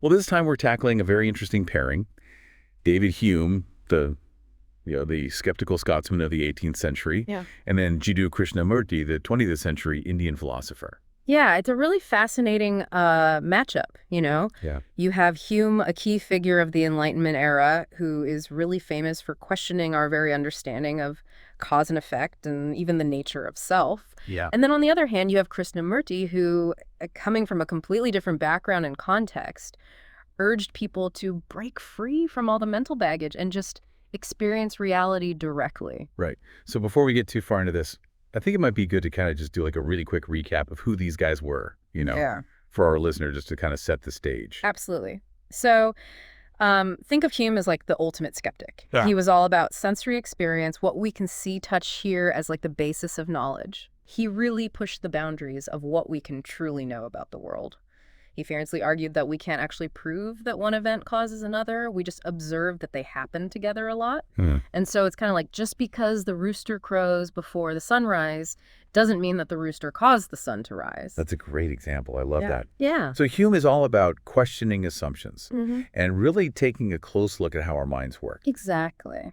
Well, this time we're tackling a very interesting pairing. David Hume, the skeptical Scotsman of the 18th century, Yeah. and then Jiddu Krishnamurti, the 20th century Indian philosopher. Yeah, it's a really fascinating matchup, you know? Yeah. You have Hume, a key figure of the Enlightenment era, who is really famous for questioning our very understanding of cause and effect and even the nature of self. Yeah. And then on the other hand, you have Krishnamurti, who, coming from a completely different background and context, urged people to break free from all the mental baggage and just experience reality directly. Right. So before we get too far into this, I think it might be good to kind of just do like a really quick recap of who these guys were, Yeah. for our listener, just to kind of set the stage. Absolutely. So think of Hume as like the ultimate skeptic. Yeah. He was all about sensory experience, what we can see, touch, hear as like the basis of knowledge. He really pushed the boundaries of what we can truly know about the world. He famously argued that we can't actually prove that one event causes another. We just observe that they happen together a lot. And so it's kind of like just because the rooster crows before the sunrise doesn't mean that the rooster caused the sun to rise. That's a great example. I love that. Yeah. So Hume is all about questioning assumptions and really taking a close look at how our minds work. Exactly.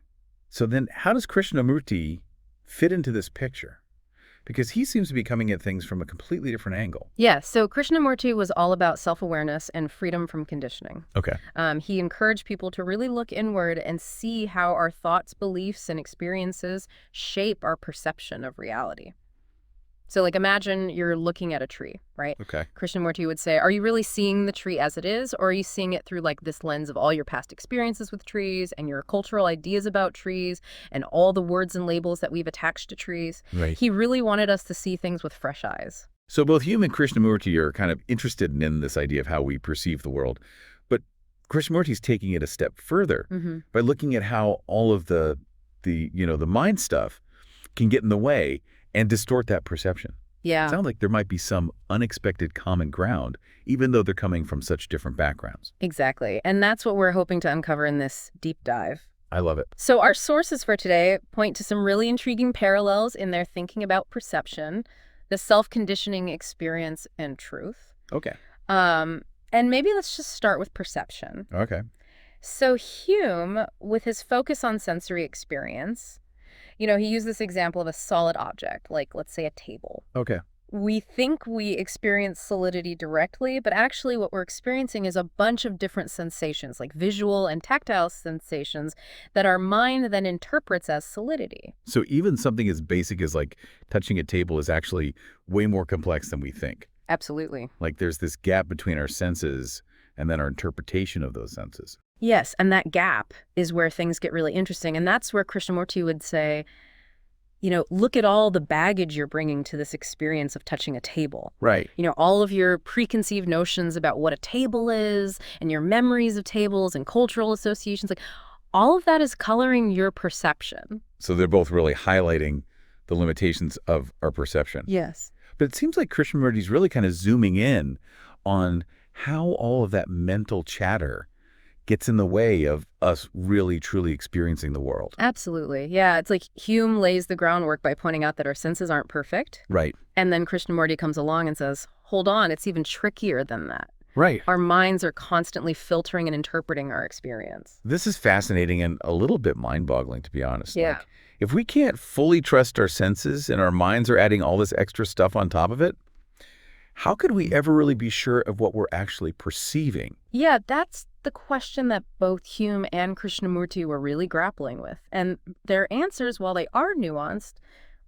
So then how does Krishnamurti fit into this picture? Because he seems to be coming at things from a completely different angle. Yeah, so Krishnamurti was all about self-awareness and freedom from conditioning. Okay. He encouraged people to really look inward and see how our thoughts, beliefs, and experiences shape our perception of reality. So like imagine you're looking at a tree, right? Okay. Krishnamurti would say, are you really seeing the tree as it is, or are you seeing it through like this lens of all your past experiences with trees and your cultural ideas about trees and all the words and labels that we've attached to trees? Right. He really wanted us to see things with fresh eyes. So both Hume and Krishnamurti are kind of interested in this idea of how we perceive the world. But Krishnamurti's taking it a step further by looking at how all of the mind stuff can get in the way and distort that perception. Yeah. It sounds like there might be some unexpected common ground, even though they're coming from such different backgrounds. Exactly. And that's what we're hoping to uncover in this deep dive. I love it. So our sources for today point to some really intriguing parallels in their thinking about perception, the self-conditioning experience, and truth. Okay. And maybe let's just start with perception. Okay. So Hume, with his focus on sensory experience, he used this example of a solid object, like let's say a table. Okay. We think we experience solidity directly, but actually what we're experiencing is a bunch of different sensations, like visual and tactile sensations that our mind then interprets as solidity. So even something as basic as like touching a table is actually way more complex than we think. Absolutely. Like there's this gap between our senses and then our interpretation of those senses. Yes, and that gap is where things get really interesting. And that's where Krishnamurti would say, look at all the baggage you're bringing to this experience of touching a table. Right. All of your preconceived notions about what a table is and your memories of tables and cultural associations, like all of that is coloring your perception. So they're both really highlighting the limitations of our perception. Yes. But it seems like Krishnamurti's really kind of zooming in on how all of that mental chatter gets in the way of us really, truly experiencing the world. Absolutely. Yeah, it's like Hume lays the groundwork by pointing out that our senses aren't perfect. Right. And then Krishnamurti comes along and says, hold on, it's even trickier than that. Right. Our minds are constantly filtering and interpreting our experience. This is fascinating and a little bit mind-boggling, to be honest. Yeah. Like, if we can't fully trust our senses and our minds are adding all this extra stuff on top of it, how could we ever really be sure of what we're actually perceiving? Yeah, that's the question that both Hume and Krishnamurti were really grappling with. And their answers, while they are nuanced,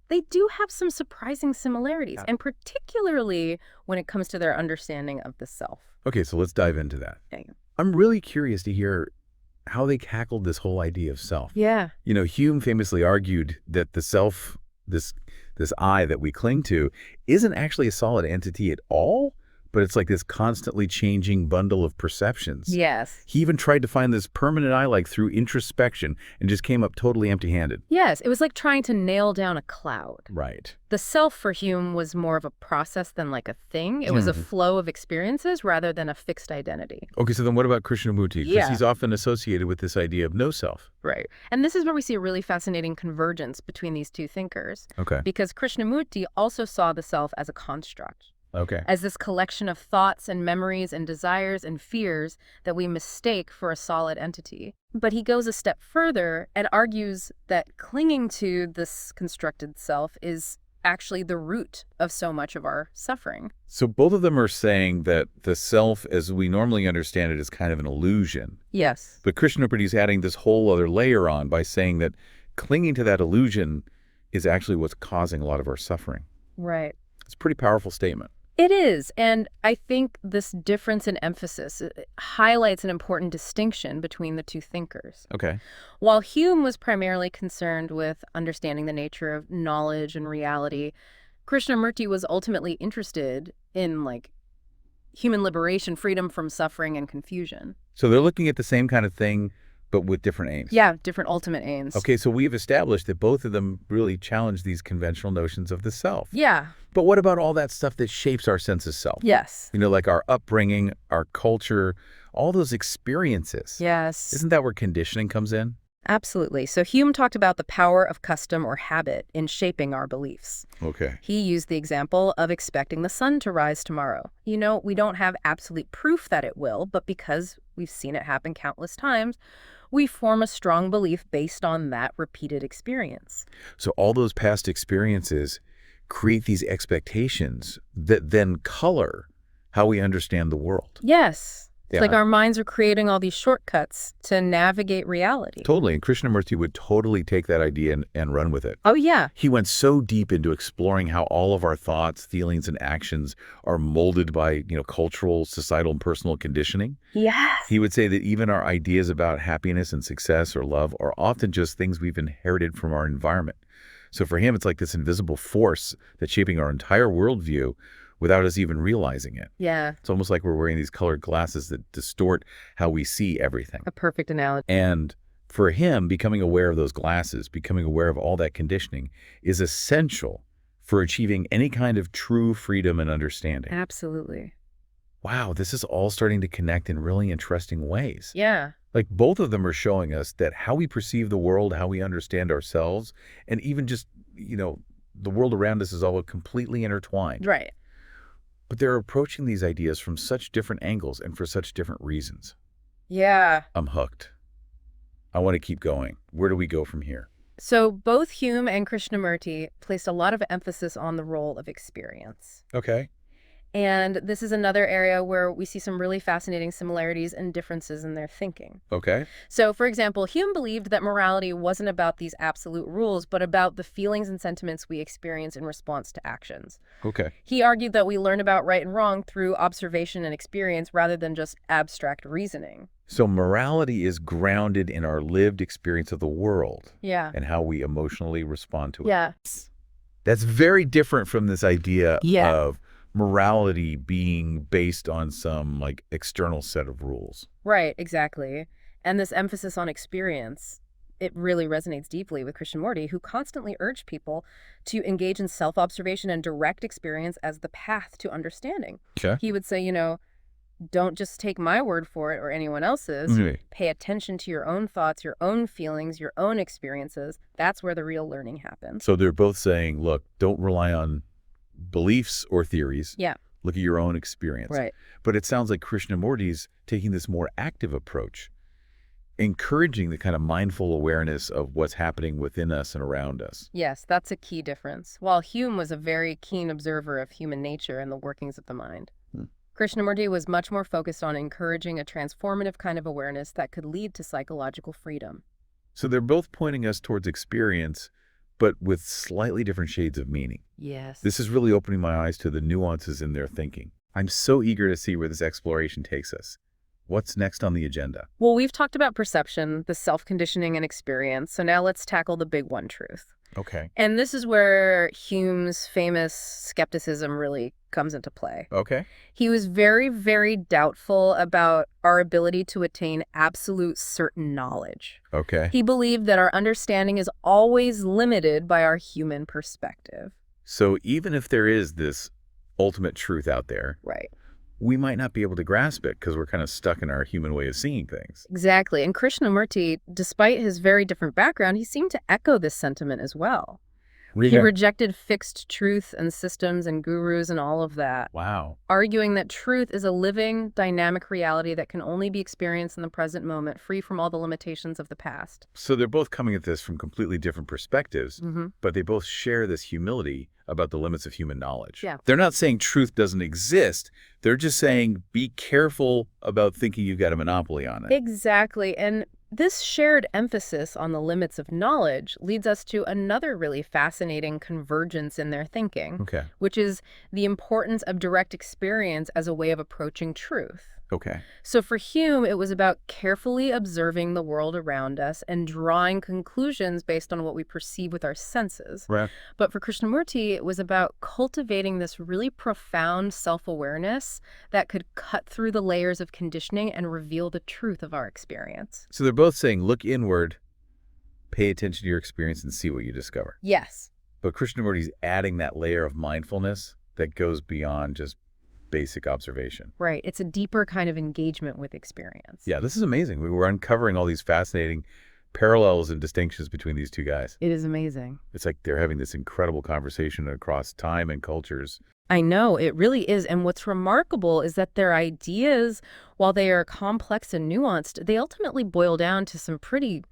they do have some surprising similarities, and particularly when it comes to their understanding of the self. Okay, so let's dive into that. Yeah. I'm really curious to hear how they tackled this whole idea of self. Yeah. Hume famously argued that the self, this I that we cling to, isn't actually a solid entity at all, but it's like this constantly changing bundle of perceptions. Yes. He even tried to find this permanent I like through introspection and just came up totally empty-handed. Yes, it was like trying to nail down a cloud. Right. The self for Hume was more of a process than like a thing. It was a flow of experiences rather than a fixed identity. Okay, so then what about Krishnamurti? Because he's often associated with this idea of no self. Right. And this is where we see a really fascinating convergence between these two thinkers. Okay. Because Krishnamurti also saw the self as a construct. Okay. as this collection of thoughts and memories and desires and fears that we mistake for a solid entity. But he goes a step further and argues that clinging to this constructed self is actually the root of so much of our suffering. So both of them are saying that the self, as we normally understand it, is kind of an illusion. Yes. But Krishnamurti's adding this whole other layer on by saying that clinging to that illusion is actually what's causing a lot of our suffering. Right. It's a pretty powerful statement. It is, and I think this difference in emphasis highlights an important distinction between the two thinkers. Okay. While Hume was primarily concerned with understanding the nature of knowledge and reality, Krishnamurti was ultimately interested in, human liberation, freedom from suffering and confusion. So they're looking at the same kind of thing, but with different aims. Yeah, different ultimate aims. Okay, so we've established that both of them really challenge these conventional notions of the self. Yeah. But what about all that stuff that shapes our sense of self? Yes. Like our upbringing, our culture, all those experiences. Yes. Isn't that where conditioning comes in? Absolutely. So Hume talked about the power of custom or habit in shaping our beliefs. Okay. He used the example of expecting the sun to rise tomorrow. We don't have absolute proof that it will, but because we've seen it happen countless times, we form a strong belief based on that repeated experience. So all those past experiences create these expectations that then color how we understand the world. Yes. It's Yeah. like our minds are creating all these shortcuts to navigate reality. Totally. And Krishnamurti would totally take that idea and run with it. Oh, yeah. He went so deep into exploring how all of our thoughts, feelings, and actions are molded by, cultural, societal, and personal conditioning. Yes. He would say that even our ideas about happiness and success or love are often just things we've inherited from our environment. So for him, it's like this invisible force that's shaping our entire worldview without us even realizing it. Yeah. It's almost like we're wearing these colored glasses that distort how we see everything. A perfect analogy. And for him, becoming aware of those glasses, becoming aware of all that conditioning is essential for achieving any kind of true freedom and understanding. Absolutely. Wow, this is all starting to connect in really interesting ways. Yeah. Like both of them are showing us that how we perceive the world, how we understand ourselves, and even just, the world around us is all completely intertwined. Right. But they're approaching these ideas from such different angles and for such different reasons. Yeah. I'm hooked. I want to keep going. Where do we go from here? So both Hume and Krishnamurti placed a lot of emphasis on the role of experience. Okay. And this is another area where we see some really fascinating similarities and differences in their thinking. Okay. So, for example, Hume believed that morality wasn't about these absolute rules, but about the feelings and sentiments we experience in response to actions. Okay. He argued that we learn about right and wrong through observation and experience rather than just abstract reasoning. So morality is grounded in our lived experience of the world. Yeah. And how we emotionally respond to it. Yeah. That's very different from this idea Yeah. of morality being based on some external set of rules. Right, exactly. And this emphasis on experience, it really resonates deeply with Krishnamurti, who constantly urged people to engage in self-observation and direct experience as the path to understanding. Okay. He would say, don't just take my word for it or anyone else's. Right. Pay attention to your own thoughts, your own feelings, your own experiences. That's where the real learning happens. So they're both saying, look, don't rely on beliefs or theories. Yeah. Look at your own experience. Right. But it sounds like Krishnamurti's taking this more active approach, encouraging the kind of mindful awareness of what's happening within us and around us. Yes, that's a key difference. While Hume was a very keen observer of human nature and the workings of the mind, Krishnamurti was much more focused on encouraging a transformative kind of awareness that could lead to psychological freedom. So they're both pointing us towards experience, but with slightly different shades of meaning. Yes. This is really opening my eyes to the nuances in their thinking. I'm so eager to see where this exploration takes us. What's next on the agenda? Well, we've talked about perception, the self-conditioning and experience, so now let's tackle the big one, truth. Okay. And this is where Hume's famous skepticism really comes into play. Okay. He was very, very doubtful about our ability to attain absolute certain knowledge. Okay. He believed that our understanding is always limited by our human perspective. So even if there is this ultimate truth out there, Right. we might not be able to grasp it because we're kind of stuck in our human way of seeing things. Exactly. And Krishnamurti, despite his very different background, he seemed to echo this sentiment as well. He rejected fixed truth and systems and gurus and all of that. Wow. Arguing that truth is a living, dynamic reality that can only be experienced in the present moment, free from all the limitations of the past. So they're both coming at this from completely different perspectives, Mm-hmm. but they both share this humility about the limits of human knowledge. Yeah. They're not saying truth doesn't exist. They're just saying be careful about thinking you've got a monopoly on it. Exactly. And this shared emphasis on the limits of knowledge leads us to another really fascinating convergence in their thinking, Okay. which is the importance of direct experience as a way of approaching truth. Okay. So for Hume, it was about carefully observing the world around us and drawing conclusions based on what we perceive with our senses. Right. But for Krishnamurti, it was about cultivating this really profound self-awareness that could cut through the layers of conditioning and reveal the truth of our experience. So they're both saying look inward, pay attention to your experience, and see what you discover. Yes. But Krishnamurti's adding that layer of mindfulness that goes beyond just basic observation. Right. It's a deeper kind of engagement with experience. Yeah, this is amazing. We were uncovering all these fascinating parallels and distinctions between these two guys. It is amazing. It's like they're having this incredible conversation across time and cultures. I know, it really is. And what's remarkable is that their ideas, while they are complex and nuanced, they ultimately boil down to some pretty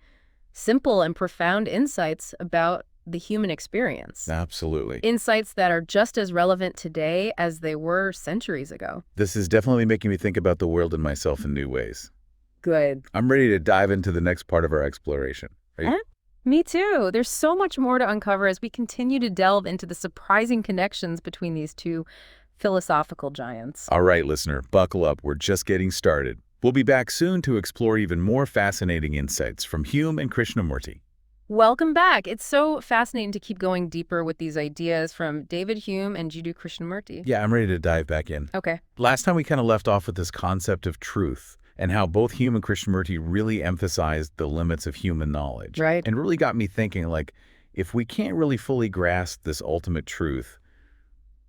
simple and profound insights about the human experience. Absolutely. Insights that are just as relevant today as they were centuries ago. This is definitely making me think about the world and myself in new ways. Good. I'm ready to dive into the next part of our exploration. Are you? Me too. There's so much more to uncover as we continue to delve into the surprising connections between these two philosophical giants. All right, listener, buckle up. We're just getting started. We'll be back soon to explore even more fascinating insights from Hume and Krishnamurti. Welcome back. It's so fascinating to keep going deeper with these ideas from David Hume and Jiddu Krishnamurti. Yeah, I'm ready to dive back in. Okay. Last time we kind of left off with this concept of truth and how both Hume and Krishnamurti really emphasized the limits of human knowledge. Right. And really got me thinking, like, if we can't really fully grasp this ultimate truth,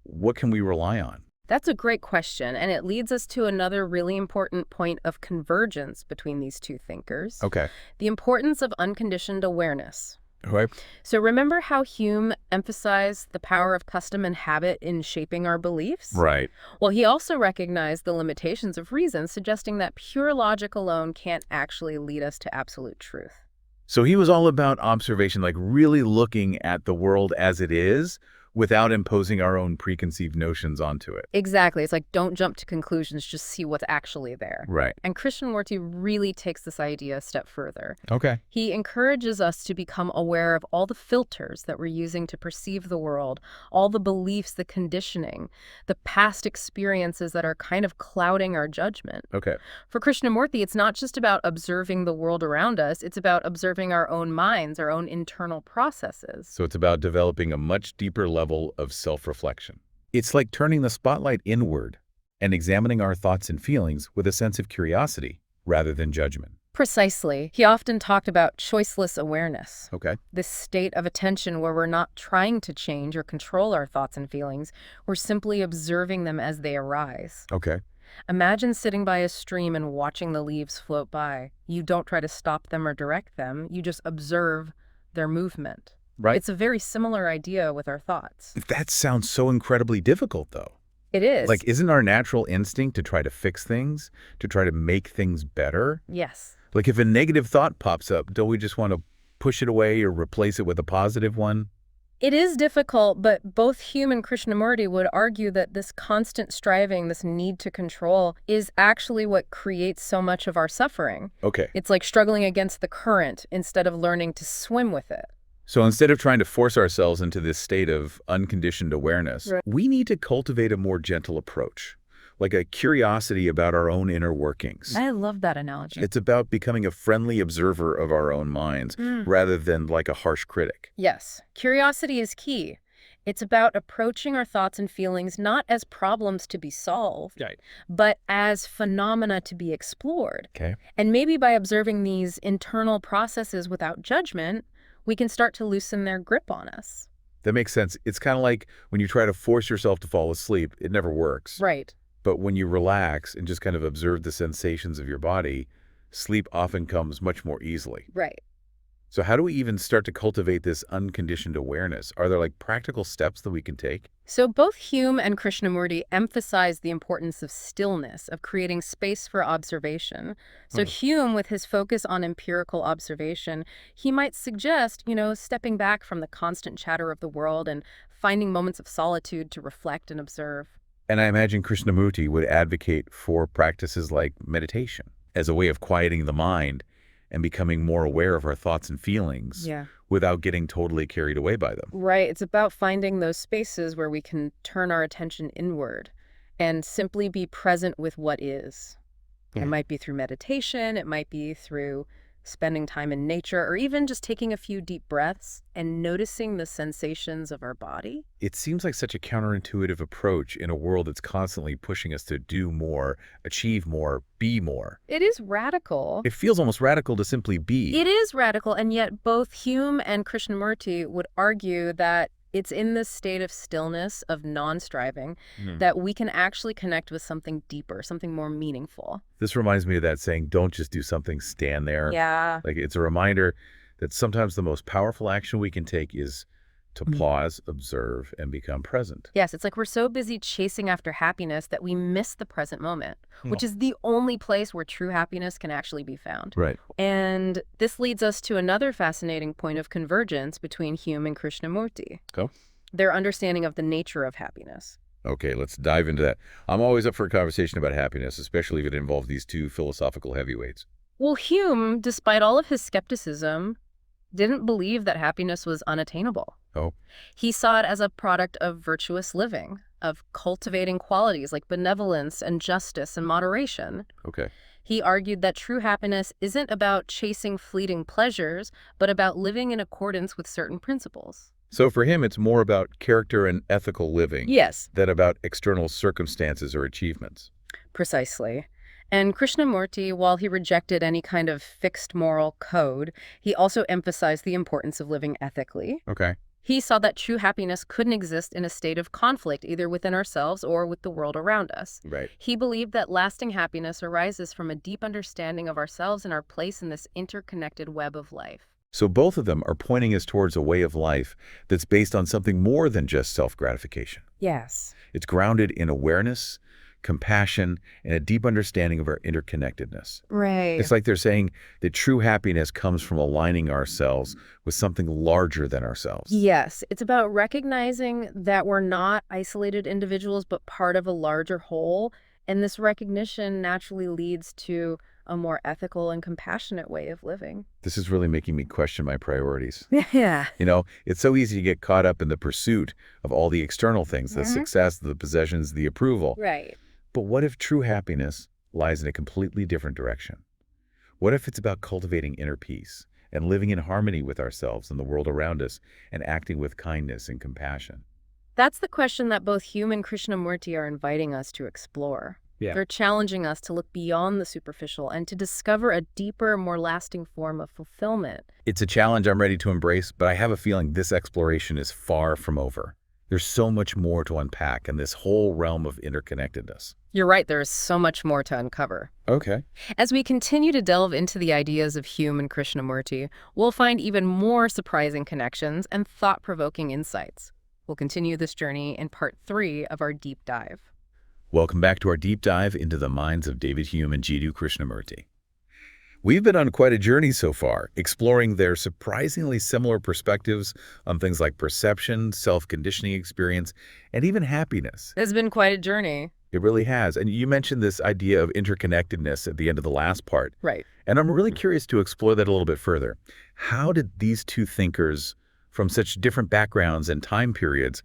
what can we rely on? That's a great question, and it leads us to another really important point of convergence between these two thinkers. Okay. The importance of unconditioned awareness. Right. So remember how Hume emphasized the power of custom and habit in shaping our beliefs? Right. Well, he also recognized the limitations of reason, suggesting that pure logic alone can't actually lead us to absolute truth. So he was all about observation, like really looking at the world as it is without imposing our own preconceived notions onto it. Exactly. It's like, don't jump to conclusions, just see what's actually there. Right. And Krishnamurti really takes this idea a step further. Okay. He encourages us to become aware of all the filters that we're using to perceive the world, all the beliefs, the conditioning, the past experiences that are kind of clouding our judgment. Okay. For Krishnamurti, it's not just about observing the world around us, it's about observing our own minds, our own internal processes. So it's about developing a much deeper level of self-reflection. It's like turning the spotlight inward and examining our thoughts and feelings with a sense of curiosity rather than judgment. Precisely. He often talked about choiceless awareness. Okay. This state of attention where we're not trying to change or control our thoughts and feelings, we're simply observing them as they arise. Okay. Imagine sitting by a stream and watching the leaves float by. You don't try to stop them or direct them, you just observe their movement. Right. It's a very similar idea with our thoughts. That sounds so incredibly difficult, though. It is. Like, isn't our natural instinct to try to fix things, to try to make things better? Yes. Like, if a negative thought pops up, don't we just want to push it away or replace it with a positive one? It is difficult, but both Hume and Krishnamurti would argue that this constant striving, this need to control, is actually what creates so much of our suffering. Okay. It's like struggling against the current instead of learning to swim with it. So instead of trying to force ourselves into this state of unconditioned awareness, Right. we need to cultivate a more gentle approach, like a curiosity about our own inner workings. I love that analogy. It's about becoming a friendly observer of our own minds rather than like a harsh critic. Yes, curiosity is key. It's about approaching our thoughts and feelings not as problems to be solved, Right. but as phenomena to be explored. Okay. And maybe by observing these internal processes without judgment, we can start to loosen their grip on us. That makes sense. It's kind of like when you try to force yourself to fall asleep, it never works. Right. But when you relax and just kind of observe the sensations of your body, sleep often comes much more easily. Right. So how do we even start to cultivate this unconditioned awareness? Are there like practical steps that we can take? So both Hume and Krishnamurti emphasize the importance of stillness, of creating space for observation. So Hume, with his focus on empirical observation, he might suggest, stepping back from the constant chatter of the world and finding moments of solitude to reflect and observe. And I imagine Krishnamurti would advocate for practices like meditation as a way of quieting the mind and becoming more aware of our thoughts and feelings Yeah. without getting totally carried away by them. Right. It's about finding those spaces where we can turn our attention inward and simply be present with what is. It might be through meditation, it might be through spending time in nature, or even just taking a few deep breaths and noticing the sensations of our body. It seems like such a counterintuitive approach in a world that's constantly pushing us to do more, achieve more, be more. It is radical. It feels almost radical to simply be. It is radical, and yet both Hume and Krishnamurti would argue that it's in this state of stillness, of non-striving, that we can actually connect with something deeper, something more meaningful. This reminds me of that saying, don't just do something, stand there. Yeah. Like it's a reminder that sometimes the most powerful action we can take is to pause, observe, and become present. Yes, it's like we're so busy chasing after happiness that we miss the present moment, which is the only place where true happiness can actually be found. Right. And this leads us to another fascinating point of convergence between Hume and Krishnamurti. Go. Their understanding of the nature of happiness. Okay, let's dive into that. I'm always up for a conversation about happiness, especially if it involves these two philosophical heavyweights. Well, Hume, despite all of his skepticism, didn't believe that happiness was unattainable. Oh. He saw it as a product of virtuous living, of cultivating qualities like benevolence and justice and moderation. Okay. He argued that true happiness isn't about chasing fleeting pleasures, but about living in accordance with certain principles. So for him, it's more about character and ethical living Yes, than about external circumstances or achievements. precisely. And Krishnamurti, while he rejected any kind of fixed moral code, he also emphasized the importance of living ethically. Okay. He saw that true happiness couldn't exist in a state of conflict, either within ourselves or with the world around us. Right. He believed that lasting happiness arises from a deep understanding of ourselves and our place in this interconnected web of life. So both of them are pointing us towards a way of life that's based on something more than just self-gratification. Yes. It's grounded in awareness, compassion, and a deep understanding of our interconnectedness. Right. It's like they're saying that true happiness comes from aligning ourselves with something larger than ourselves. Yes, it's about recognizing that we're not isolated individuals, but part of a larger whole. And this recognition naturally leads to a more ethical and compassionate way of living. This is really making me question my priorities. Yeah. It's so easy to get caught up in the pursuit of all the external things, the success, the possessions, the approval. Right. But what if true happiness lies in a completely different direction? What if it's about cultivating inner peace and living in harmony with ourselves and the world around us and acting with kindness and compassion? That's the question that both Hume and Krishnamurti are inviting us to explore. Yeah. They're challenging us to look beyond the superficial and to discover a deeper, more lasting form of fulfillment. It's a challenge I'm ready to embrace, but I have a feeling this exploration is far from over. There's so much more to unpack in this whole realm of interconnectedness. You're right, there is so much more to uncover. Okay. As we continue to delve into the ideas of Hume and Krishnamurti, we'll find even more surprising connections and thought-provoking insights. We'll continue this journey in part 3 of our deep dive. Welcome back to our deep dive into the minds of David Hume and Jiddu Krishnamurti. We've been on quite a journey so far, exploring their surprisingly similar perspectives on things like perception, self-conditioning experience, and even happiness. It's been quite a journey. It really has. And you mentioned this idea of interconnectedness at the end of the last part. Right. And I'm really curious to explore that a little bit further. How did these two thinkers from such different backgrounds and time periods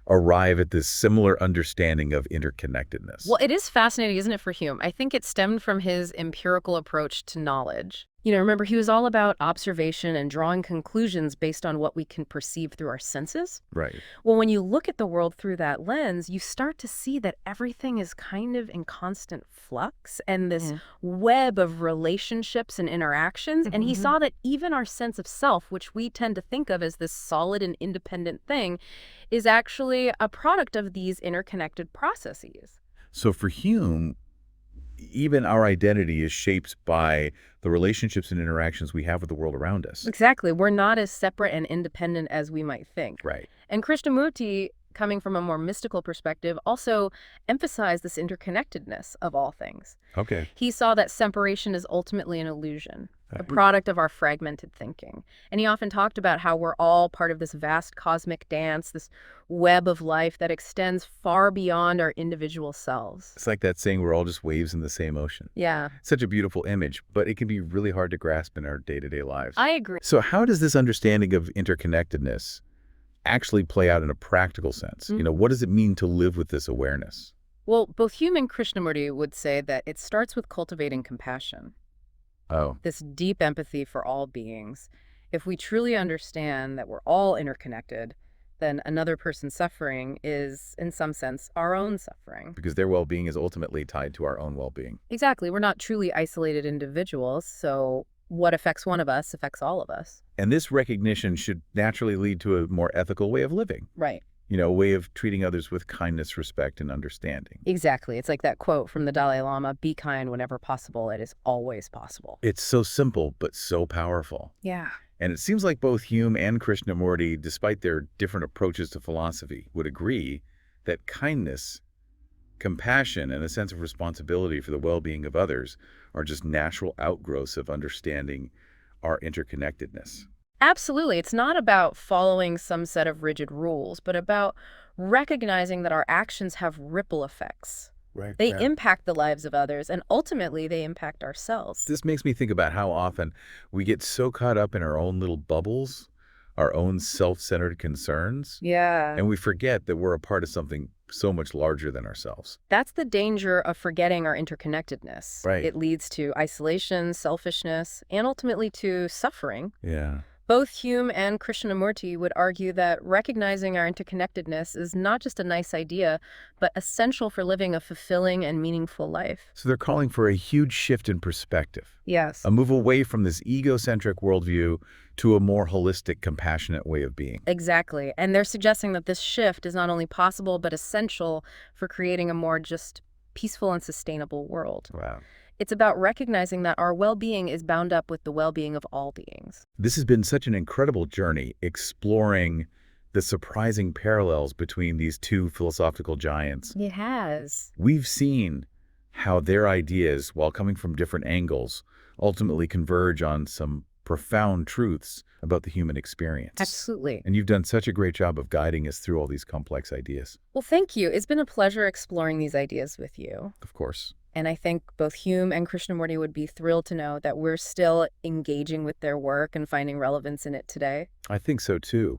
arrive at this similar understanding of interconnectedness? Well, it is fascinating, isn't it, for Hume? I think it stemmed from his empirical approach to knowledge. Remember, he was all about observation and drawing conclusions based on what we can perceive through our senses. Right. Well, when you look at the world through that lens, you start to see that everything is kind of in constant flux and this web of relationships and interactions. And he saw that even our sense of self, which we tend to think of as this solid and independent thing, is actually a product of these interconnected processes. So for Hume, even our identity is shaped by the relationships and interactions we have with the world around us. Exactly. We're not as separate and independent as we might think. Right. And Krishnamurti, coming from a more mystical perspective, also emphasized this interconnectedness of all things. Okay. He saw that separation is ultimately an illusion, a Right. product of our fragmented thinking. And he often talked about how we're all part of this vast cosmic dance, this web of life that extends far beyond our individual selves. It's like that saying, we're all just waves in the same ocean. Yeah, Such a beautiful image, but it can be really hard to grasp in our day-to-day lives. I agree. So how does this understanding of interconnectedness actually play out in a practical sense? What does it mean to live with this awareness? Well, both Hume and Krishnamurti would say that it starts with cultivating compassion, Oh, this deep empathy for all beings. If we truly understand that we're all interconnected, then another person's suffering is, in some sense, our own suffering. because their well-being is ultimately tied to our own well-being. Exactly. We're not truly isolated individuals, so what affects one of us affects all of us. And this recognition should naturally lead to a more ethical way of living. Right. A way of treating others with kindness, respect, and understanding. Exactly. It's like that quote from the Dalai Lama, be kind whenever possible. It is always possible. It's so simple, but so powerful. Yeah. And it seems like both Hume and Krishnamurti, despite their different approaches to philosophy, would agree that kindness, compassion, and a sense of responsibility for the well-being of others are just natural outgrowths of understanding our interconnectedness. Absolutely. It's not about following some set of rigid rules, but about recognizing that our actions have ripple effects. Right. They impact the lives of others, and ultimately they impact ourselves. This makes me think about how often we get so caught up in our own little bubbles, our own self-centered concerns, Yeah. and we forget that we're a part of something so much larger than ourselves. That's the danger of forgetting our interconnectedness. Right. It leads to isolation, selfishness, and ultimately to suffering. Yeah. Both Hume and Krishnamurti would argue that recognizing our interconnectedness is not just a nice idea, but essential for living a fulfilling and meaningful life. So they're calling for a huge shift in perspective, Yes. a move away from this egocentric worldview to a more holistic, compassionate way of being. Exactly. And they're suggesting that this shift is not only possible, but essential for creating a more just peaceful and sustainable world. Wow. It's about recognizing that our well-being is bound up with the well-being of all beings. This has been such an incredible journey exploring the surprising parallels between these two philosophical giants. It has. We've seen how their ideas, while coming from different angles, ultimately converge on some profound truths about the human experience. Absolutely. And you've done such a great job of guiding us through all these complex ideas. Well, thank you. It's been a pleasure exploring these ideas with you. Of course. And I think both Hume and Krishnamurti would be thrilled to know that we're still engaging with their work and finding relevance in it today. I think so too.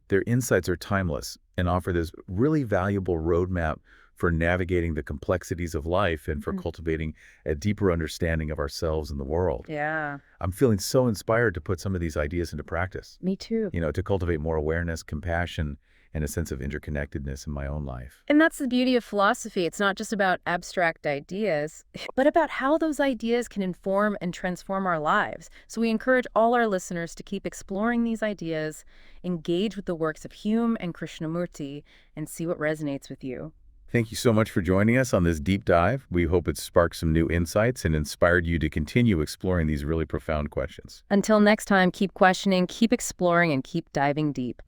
Their insights are timeless and offer this really valuable roadmap for navigating the complexities of life and for cultivating a deeper understanding of ourselves and the world. Yeah, I'm feeling so inspired to put some of these ideas into practice, me too. to cultivate more awareness, compassion, and a sense of interconnectedness in my own life. And that's the beauty of philosophy. It's not just about abstract ideas, but about how those ideas can inform and transform our lives. So we encourage all our listeners to keep exploring these ideas, engage with the works of Hume and Krishnamurti, and see what resonates with you. Thank you so much for joining us on this deep dive. We hope it sparked some new insights and inspired you to continue exploring these really profound questions. Until next time, keep questioning, keep exploring, and keep diving deep.